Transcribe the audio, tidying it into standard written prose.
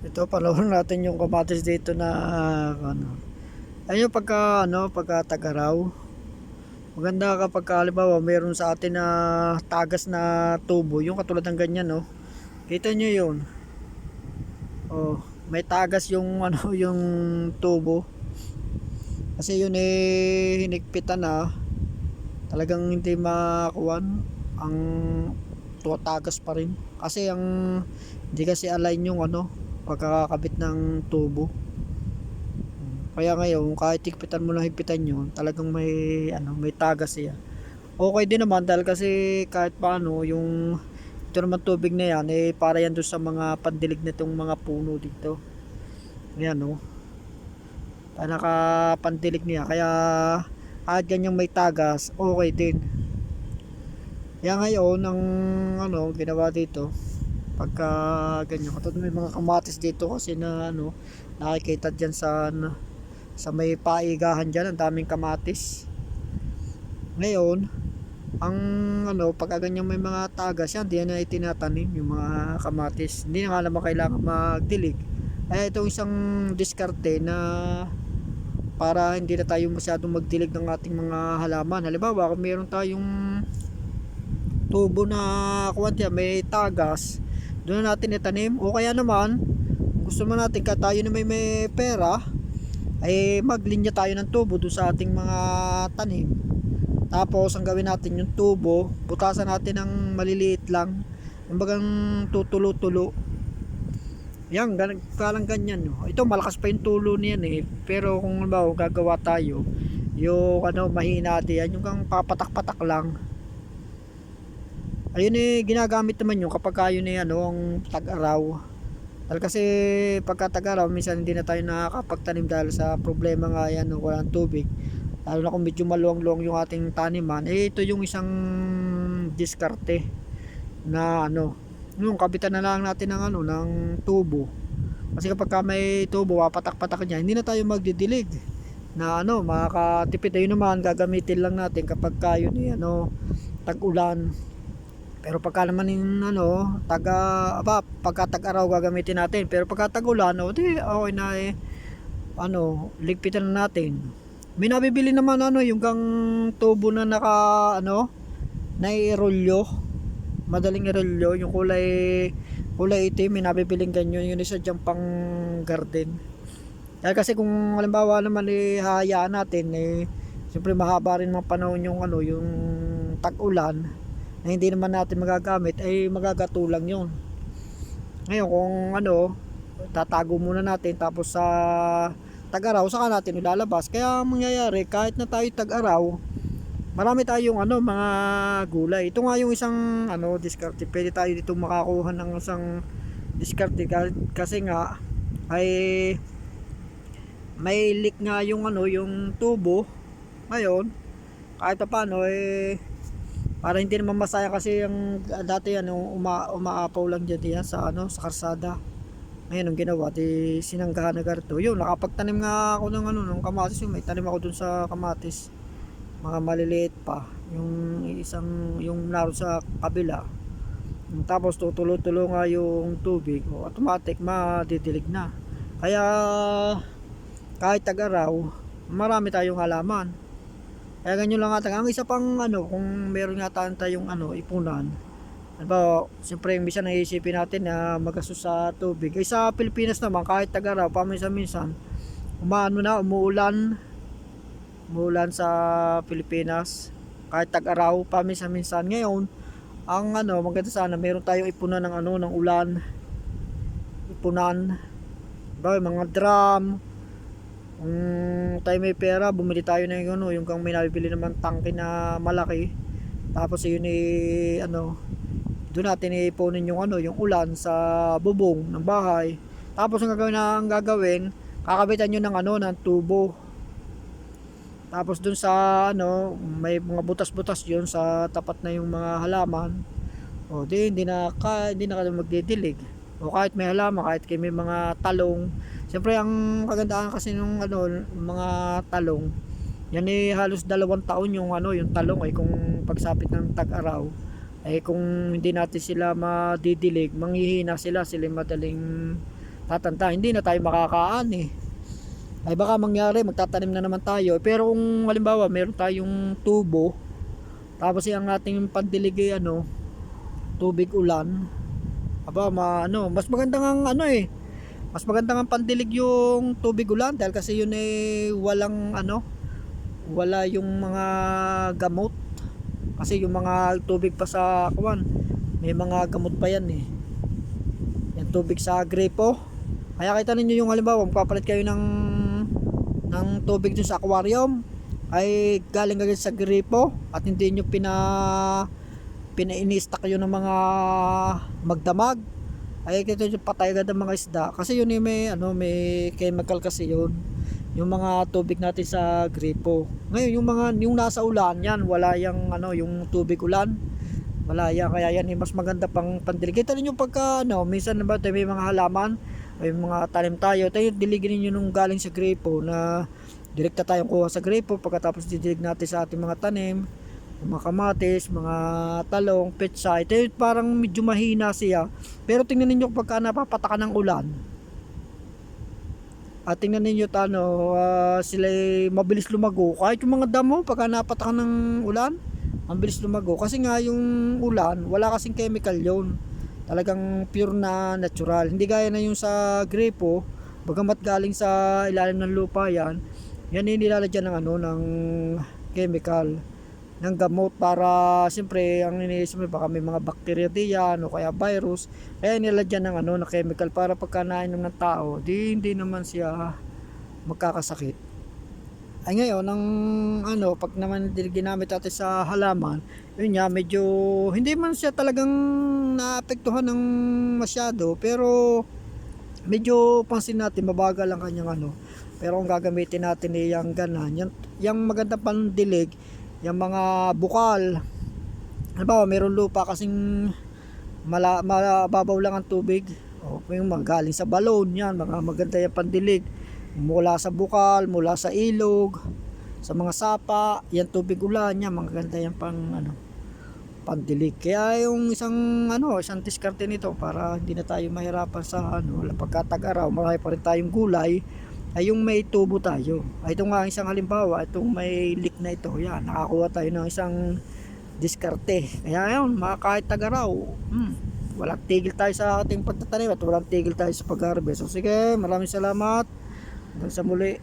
Ito panahon natin yung kamatis dito na ano. Ayun pagka tag-araw. Maganda kapag halimbawa mayroon sa atin na tagas na tubo, yung katulad ng ganyan no. Kita nyo yun. Oh, may tagas yung yung tubo. Kasi yun hinigpitan na. Talagang hindi makuwan ang tagas pa rin. Kasi hindi kasi align yung pagkakabit ng tubo. Kaya ngayon kahit higpitan mo lang higpitan yun, talagang may tagas siya. Okay din naman dahil kasi kahit paano yung ito naman tubig na yan para yan doon sa mga pandilig na itong mga puno dito. Yan nakapandilig niya kaya kahit ganyang may tagas okay din. Kaya ngayon ang ginawa dito pagka ganyan katulad may mga kamatis dito kasi na nakikita dyan sa may paigahan dyan, ang daming kamatis. Ngayon ang pagka ganyan may mga tagas yan, di na itinatanim yung mga kamatis, hindi na nga naman kailangan magdilig. Itong isang diskarte na para hindi na tayo masyadong magdilig ng ating mga halaman. Halimbawa kung meron tayong tubo na kuwantya may tagas, doon na natin itanim. O kaya naman gusto mo natin tayo na may pera ay maglinya tayo ng tubo doon sa ating mga tanim. Tapos ang gawin natin yung tubo, butasan natin ng maliliit lang, kumbagang tutulo-tulo. Yan, parang ganyan no. Ito malakas pa yung tulo niyan pero kung gagawa tayo yung mahina din, yung kang papatak-patak lang. Ayun ginagamit naman yung kapag yun ang tag-araw. Dahil kasi pagka tag-araw minsan hindi na tayo nakakapagtanim dahil sa problema nga yan ng walang tubig. Lalo na kung medyo maluwang-luwang yung ating taniman, ito yung isang diskarte na yung kabitan na lang natin ng tubo. Kasi kapag may tubo, patak-patak niya, hindi na tayo magdidilig na makakatipid. Ayun naman gagamitin lang natin kapag yun tag-ulan. Pero pagka naman yung pagka tag-araw gagamitin natin. Pero pagka tag-ulan, di okay na ligpitan na natin. May nabibili naman yung gang tubo na nai-rolyo. Madaling i-rolyo, yung kulay itim, may nabibiling ganyan, yun isa dyan pang garden. Dahil kasi kung halimbawa naman hahayaan natin siyempre mahaba rin mga panahon yung yung tag-ulan na hindi naman natin magagamit magagatulang yun. Ngayon kung tatago muna natin tapos sa tag-araw saka natin ilalabas. Kaya mangyayari kahit na tayo tag-araw, marami tayong mga gulay. Ito nga yung isang diskarte. Pwede tayo dito makakuha ng isang diskarte kasi nga ay may leak nga yung yung tubo. Ngayon kahit paano para hindi naman masaya kasi yung dati umaapaw lang diyan sa sa karsada. Ngayon ang ginawa sinanggahan na garto. Yun, nakapagtanim nga ako ng kamatis. Yung may tanim ako dun sa kamatis. Mga maliliit pa. Yung naroon sa kabila. Tapos tutulo-tulo nga yung tubig. Automatic madidilig na. Kaya kahit tag-araw, marami tayong halaman. Kaya ganyan lang natin. Ang isa pang kung meron nga tayong ipunan. Siyempre minsan naisipin natin na magastos sa tubig. Sa Pilipinas naman kahit tag-araw, paminsan-minsan umuulan sa Pilipinas. Kahit tag-araw, paminsan-minsan. Ngayon, ang maganda sana meron tayong ipunan ng ulan. Ipunan. Mga drum. Kung tayo may pera, bumili tayo ng yung kang may nabibili naman tangke na malaki. Tapos yun doon natin ipunin yung ulan sa bubong ng bahay. Tapos ang gagawin, kakabitan nyo ng tubo. Tapos doon sa may mga butas-butas yun sa tapat na yung mga halaman. Hindi na kayo magdidilig. O kahit may halaman, kahit may mga talong. Siyempre ang kagandahan kasi ng mga talong, yan halos 2 taon yung yung talong kung pagsapit ng tag-araw. Kung hindi natin sila madidilig, manghihina sila madaling tatanda, hindi na tayo makakaan eh. Ay baka mangyari magtatanim na naman tayo, pero kung halimbawa meron tayong tubo, tapos yung ating pandilig ay tubig ulan, aba mas magandang ang mas magandang ang pandilig yung tubig ulan, dahil kasi yun walang wala yung mga gamot. Kasi yung mga tubig pa sa kuwan, may mga gamot pa yan eh. Yung tubig sa gripo. Kaya kita ninyo yung halimbawa, magpapalit kayo ng tubig dun sa aquarium, ay galing agad sa gripo at hindi nyo pina-ini-stock yun ng mga magdamag. Ay kita yung patay agad ang mga isda. Kasi yun may chemical kasi yun. Yung mga tubig natin sa gripo. Ngayon yung nasa ulan yan, wala yung yung tubig ulan. Wala yan, kaya yan mas maganda pang pandilig. Kita niyo pagka minsan ba may mga halaman, may mga tanim tayo, diligin niyo nung galing sa gripo na direkta tayong kuha sa gripo. Pagkatapos didilig natin sa ating mga tanim, mga kamatis, mga talong, pechay. Ito parang medyo mahina siya. Pero tingnan niyo pagka napapatakan ng ulan. At tingnan ninyo sila mabilis lumago. Kahit yung mga damo pagka napatakan ng ulan, ang bilis lumago. Kasi nga yung ulan, wala kasing chemical yon. Talagang pure na natural. Hindi gaya na yung sa gripo, bagamat galing sa ilalim ng lupa yan nilalagyan ng chemical, ng gamot para siyempre ang iniisip mo baka may mga bacteria diyan o kaya virus, kaya nilalagyan ng chemical para pagka nainom ng tao hindi naman siya magkakasakit. Ay ngayon pag naman ginamit natin sa halaman, yun nga medyo hindi man siya talagang naapektuhan ng masyado, pero medyo pansin natin mabagal ang kanyang pero kung gagamitin natin yung ganan, yung magandang pandilig, yung mga bukal, halimbawa meron lupa kasing mababaw lang ang tubig, o yung galing sa balon, yan mga maganda yung pandilig mula sa bukal, mula sa ilog, sa mga sapa, yan tubig ulan, yan maganda yan pandilig. Kaya yung isang diskarte nito para hindi na tayo mahirapan sa pagkatag-araw, marami pa rin tayong gulay, ay yung may tubo tayo. Ay ito nga isang halimbawa, itong may leak na ito, yan nakakuha tayo ng isang diskarte. Kaya yun, kahit tag-araw, walang tigil tayo sa ating pagtatanim at walang tigil tayo sa pag-harvest. So sige, maraming salamat, hanggang sa muli.